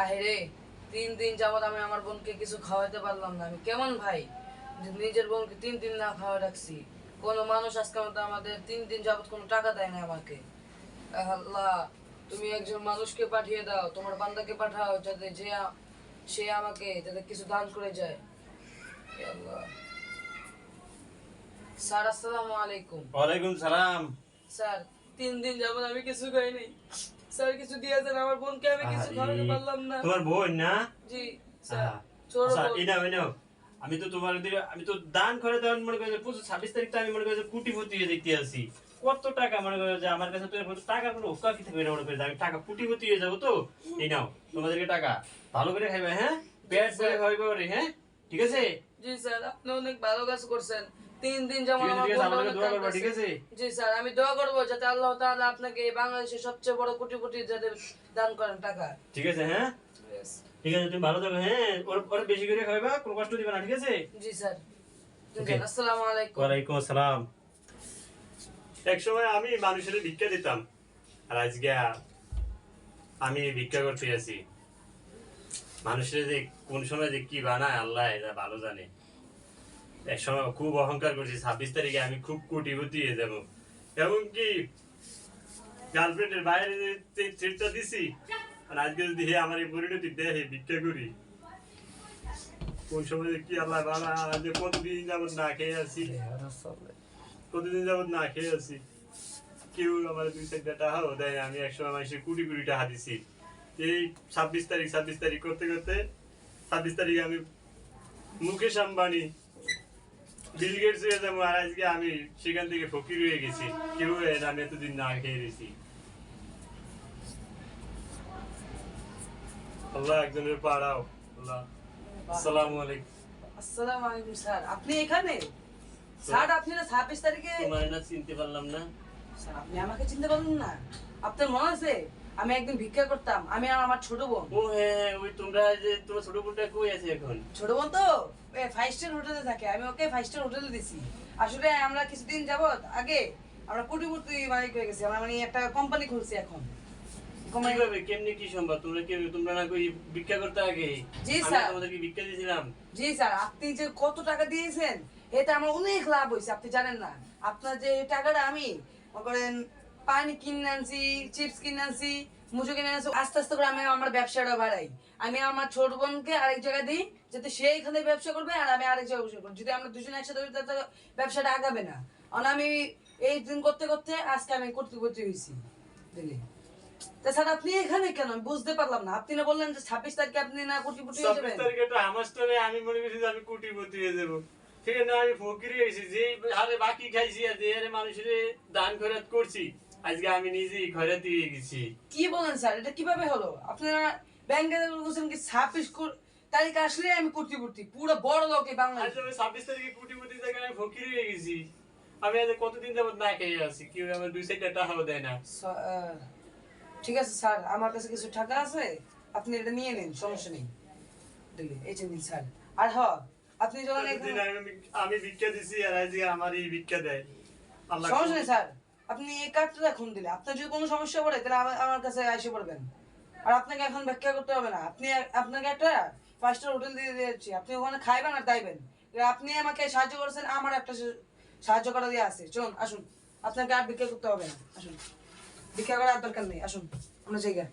আরে 3 দিন যাবত আমি আমার বোনকে কিছু খাওয়াতে পারলাম না। আমি কেমন ভাই যে নিজের বোনকে 3 দিন না খাওয়া রাখছি। কোনো মানুষ আজকে মতো আমাদের 3 দিন যাবত কোনো টাকা দেয় না আমাকে। আল্লাহ, তুমি একজন মানুষকে পাঠিয়ে দাও, তোমার বান্দাকে পাঠাও যাতে সে আমাকে যাতে কিছু দান করে যায়। হে আল্লাহ। স্যার আসসালামু আলাইকুম। ওয়ালাইকুম সালাম। স্যার 3 দিন যাবত আমি কিছু খাইনি। স্যার কিছু দিয়েছেন, আমার বোনকে আমি কিছু খাওয়াতে পারলাম না। তোমার বোন না? জি স্যার, আহা। ছোট আচ্ছা, বোন। এই নাও। আমি তো দান করে দেওয়ার মনে করি 26 তারিখটা আমি মনে করি কুটিপতি হয়ে দেখতে আসি। কত টাকা মনে করে যে আমার কাছে তো এরপর টাকা কোনো হোকা কি থাকবে না মনে করে যে আমি টাকা কুটিপতি হয়ে যাবো তো। এই নাও তোমাদেরকে টাকা, ভালো করে খাইবে, হ্যাঁ? পেট ভরে খাইবে ওরে, হ্যাঁ? ঠিক আছে? জি স্যার, আপনি অনেক ভালো কাজ করছেন। 3 দিন যেমন ঠিক আছে, আমার ঠিক আছে, বোন আমাকে অনেক দোয়া করবা, কাঁদতেছে। ঠিক আছে? জি স্যার, আমি দোয়া করবো যাতে আল্লাহ তাআলা আপনাকে এই বাংলাদেশের সবচেয়ে বড় কোটিপতি যাতে দান করেন টাকা। ঠিক আছে, হ্যাঁ? ঠিক আছে, তুমি ভালো থাকো, হ্যাঁ? ওর বেশি করে খাইবা, কোনো কষ্ট দিবে না, ঠিক আছে? জি স্যার। Okay. আসসালামু আলাইকুম। ওয়ালাইকুম আসসালাম। এক সময় আমি মানুষের ভিক্ষা দিতাম, আর আজকে আমি ভিক্ষা করতে আছি। মানুষের যে কোন সময় যে কি বানায় আল্লাহ এটা ভালো জানে। এক সময় খুব অহংকার করছি, 26 তারিখে আমি খুব কোটিপতি হয়ে যাবো, এমনকি গার্লফ্রেন্ডের বাইরে যে চিঠটা দিছি, আর আজকে যদি হে আমার এই পরিণতি দেহে ভিক্ষা করি, কোন সময় যে কি আল্লাহ বানায়। আজকে কতদিন যাবত না খেয়ে আছি, কেউ আমার 2-4 টাকাও দেয় না। আমি একসময় মানুষের কোটি কোটি টাকা দিছি। এই 26 তারিখ করতে করতে 26 তারিখে আমি মুকেশ আম্বানি, বিল গেটস হয়ে যাবো, আর আজকে আমি সেখান থেকে ফকির হয়ে গেছি। কেউ আমি এতদিন না খেয়ে রয়েছি। আল্লাহ একজনের পাড়াও। আল্লাহ। আসসালামু আলাইকুম। আসসালামু আলাইকুম স্যার, আপনি এখানে? স্যার আপনি না 26 তারিখে? তোমার না চিনতে পারলাম না। স্যার আপনি আমাকে চিনতে পারলেন না? আপনার মনে আছে আমি একদিন ভিক্ষা করতাম, আমি আর আমার ছোট বোন? ও হ্যাঁ, ওই তোমরা যে তোমার ছোট বোনটা কই আছে এখন? ছোট বোন তো 5 স্টার হোটেলে থাকে, আমি ওকে 5 স্টার হোটেলে দিছি। আসলে আমরা কিছুদিন যাবত আগে আমরা কোটিপতি মালিক হয়ে গেছি, আমরা মানে একটা কোম্পানি খুলছি এখন। কিভাবে, কেমনে, কি সম্ভব? তোমরা না কই ভিক্ষা করতে আগে? জি আমি স্যার। তোমাদেরকে ভিক্ষা দিয়েছিলাম। জি স্যার, আপনি যে কত টাকা দিয়েছেন এতে আমার অনেক লাভ হয়েছে, আপনি জানেন না। আপনার যে টাকাটা আমি মনে করেন পানি কিনে আনছি, চিপস কিনে আনছি, মুজো কিনে আনছি, আস্তে আস্তে করে আমি আমার ব্যবসাটা বাড়াই। আমি আমার ছোট বোনকে আরেক জায়গায় দিই যাতে সে এখানে ব্যবসা করবে আর আমি আরেক জায়গায় ব্যবসা করবো। যদি আমরা দুজনে একসাথে করি তাহলে তো ব্যবসাটা আগাবে না। কারণ আমি এই দিন করতে করতে আজকে আমি কোটিপতি হয়েছি, বুঝলি? তা স্যার আপনি এখানে কেন আমি বুঝতে পারলাম না। আপনি না বললেন যে 26 তারিখে আপনি না কোটিপতি হয়ে 26 যাবেন? তারিখে তো আমার স্টোরে আমি মনে করছি যে আমি কোটিপতি হয়ে যাবো। ঠিক আছে, আমি ফকির হয়েছি, যে হারে বাকি খাইছি আর যে হারে মানুষের দান খয়রাত করছি, আজকে আমি নিজেই খয়রাত দিয়ে গেছি। কি বলেন স্যার, এটা কিভাবে হলো? আপনারা ব্যাংকে বলছেন কি 26 তারিখ আসলে আমি কোটিপতি, পুরো বড় লোক এই আজ বাংলাদেশ। আমি 26 তারিখে কোটিপতি থেকে আমি ফকির হয়ে গেছি। আমি আজ কতদিন যাবত না খেয়ে আছি, কেউ আমার 2-4 টাকাও দেয় না। ঠিক আছে স্যার, আমার কাছে কিছু টাকা আছে, আপনি এটা নিয়ে নিন, সমস্যা নেই। দিল্লি এই যে নিন স্যার। আর আপনি যখন এতদিন আমি ভিক্ষা দিছি, আর আজকে আমার এই ভিক্ষা দেয় আল্লাহ। সমস্যা নেই স্যার, আপনি এই কার্ডটা রাখুন। দিলে আপনার যদি কোনো সমস্যা পড়ে তাহলে আমার কাছে এসে পড়বেন। আর আপনাকে এখন ব্যাখ্যা করতে হবে না, আপনাকে একটা 5 স্টার হোটেল দিয়ে দিয়েছি, আপনি ওখানে খাইবেন আর দাইবেন। আপনি আমাকে সাহায্য করেছেন, আমার একটা সাহায্য করা দিয়ে আছে। চলুন আসুন, আপনাকে আর ভিক্ষা করতে হবে না। আসুন, ভিক্ষা করার দরকার নেই, আসুন অন্য জায়গায়।